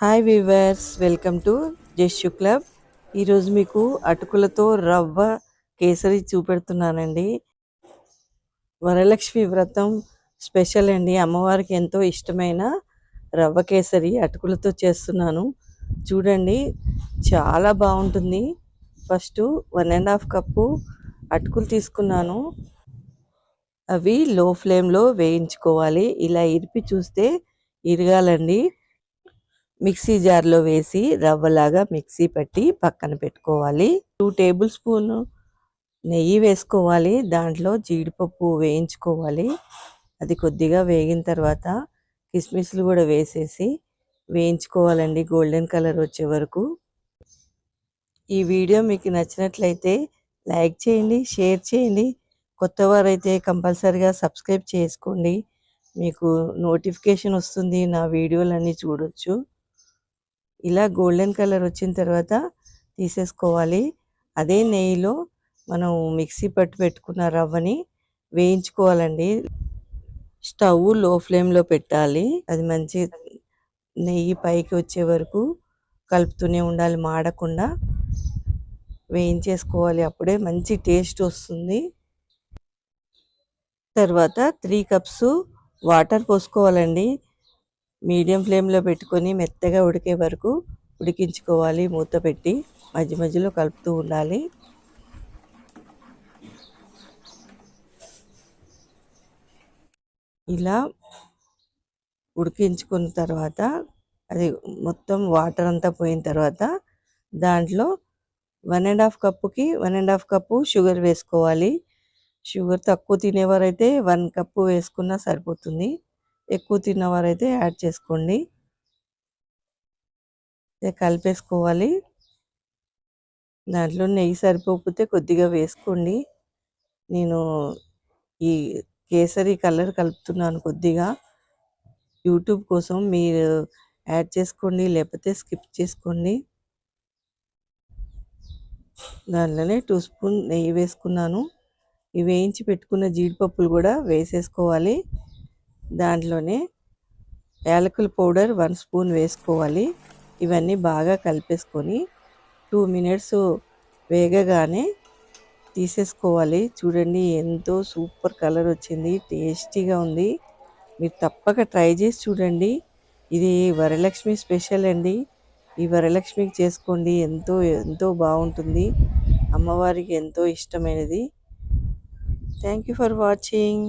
Hi weavers, welcome to జస్సు club. ఈరోజు మీకు అటుకులతో రవ్వ కేసరి చూపెడుతున్నానండి. వరలక్ష్మి వ్రతం స్పెషల్ అండి. అమ్మవారికి ఎంతో ఇష్టమైన రవ్వ కేసరి అటుకులతో చేస్తున్నాను. చూడండి, చాలా బాగుంటుంది. ఫస్ట్ 1.5 కప్పు అటుకులు తీసుకున్నాను. అవి లో ఫ్లేమ్లో వేయించుకోవాలి. ఇలా ఇరిపి చూస్తే ఇరగాలండి. మిక్సీ జార్లో వేసి రవ్వలాగా మిక్సీ పట్టి పక్కన పెట్టుకోవాలి. 2 టేబుల్ స్పూన్ నెయ్యి వేసుకోవాలి. దాంట్లో జీడిపప్పు వేయించుకోవాలి. అది కొద్దిగా వేగిన తర్వాత కిస్మిస్లు కూడా వేసేసి వేయించుకోవాలండి, గోల్డెన్ కలర్ వచ్చే వరకు. ఈ వీడియో మీకు నచ్చినట్లయితే లైక్ చేయండి, షేర్ చేయండి. కొత్తవారైతే కంపల్సరిగా సబ్స్క్రైబ్ చేసుకోండి. మీకు నోటిఫికేషన్ వస్తుంది, నా వీడియోలన్నీ చూడొచ్చు. ఇలా గోల్డెన్ కలర్ వచ్చిన తర్వాత తీసేసుకోవాలి. అదే నెయ్యిలో మనం మిక్సీ పట్టి పెట్టుకున్న రవ్వని వేయించుకోవాలండి. స్టవ్ లో ఫ్లేమ్లో పెట్టాలి. అది మంచి నెయ్యి పైకి వచ్చే వరకు కలుపుతూనే ఉండాలి, మాడకుండా వేయించేసుకోవాలి. అప్పుడే మంచి టేస్ట్ వస్తుంది. తర్వాత 3 కప్స్ వాటర్ పోసుకోవాలండి. మీడియం ఫ్లేమ్లో పెట్టుకొని మెత్తగా ఉడికే వరకు ఉడికించుకోవాలి. మూత పెట్టి మధ్య మధ్యలో కలుపుతూ ఉండాలి. ఇలా ఉడికించుకున్న తర్వాత అది మొత్తం వాటర్ అంతా పోయిన తర్వాత దాంట్లో 1.5 కప్పుకి 1.5 కప్పు షుగర్ వేసుకోవాలి. షుగర్ తక్కువ తినేవారైతే 1 కప్పు వేసుకున్నా సరిపోతుంది. ఎక్కువ తిన్నవారైతే యాడ్ చేసుకోండి. కలిపేసుకోవాలి. దాంట్లో నెయ్యి సరిపోకపోతే కొద్దిగా వేసుకోండి. నేను ఈ కేసరి కలర్ కలుపుతున్నాను కొద్దిగా. యూట్యూబ్ కోసం మీరు యాడ్ చేసుకోండి, లేకపోతే స్కిప్ చేసుకోండి. దాంట్లోనే 2 స్పూన్ నెయ్యి వేసుకున్నాను. ఈ వేయించి పెట్టుకున్న జీడిపప్పులు కూడా వేసేసుకోవాలి. దాంట్లోనే యాలకుల పౌడర్ 1 స్పూన్ వేసుకోవాలి. ఇవన్నీ బాగా కలిపేసుకొని 2 మినిట్స్ వేగగానే తీసేసుకోవాలి. చూడండి, ఎంతో సూపర్ కలర్ వచ్చింది, టేస్టీగా ఉంది. మీరు తప్పక ట్రై చేసి చూడండి. ఇది వరలక్ష్మి స్పెషల్ అండి. ఈ వరలక్ష్మికి చేసుకోండి, ఎంతో ఎంతో బాగుంటుంది. అమ్మవారికి ఎంతో ఇష్టమైనది. Thank you for watching.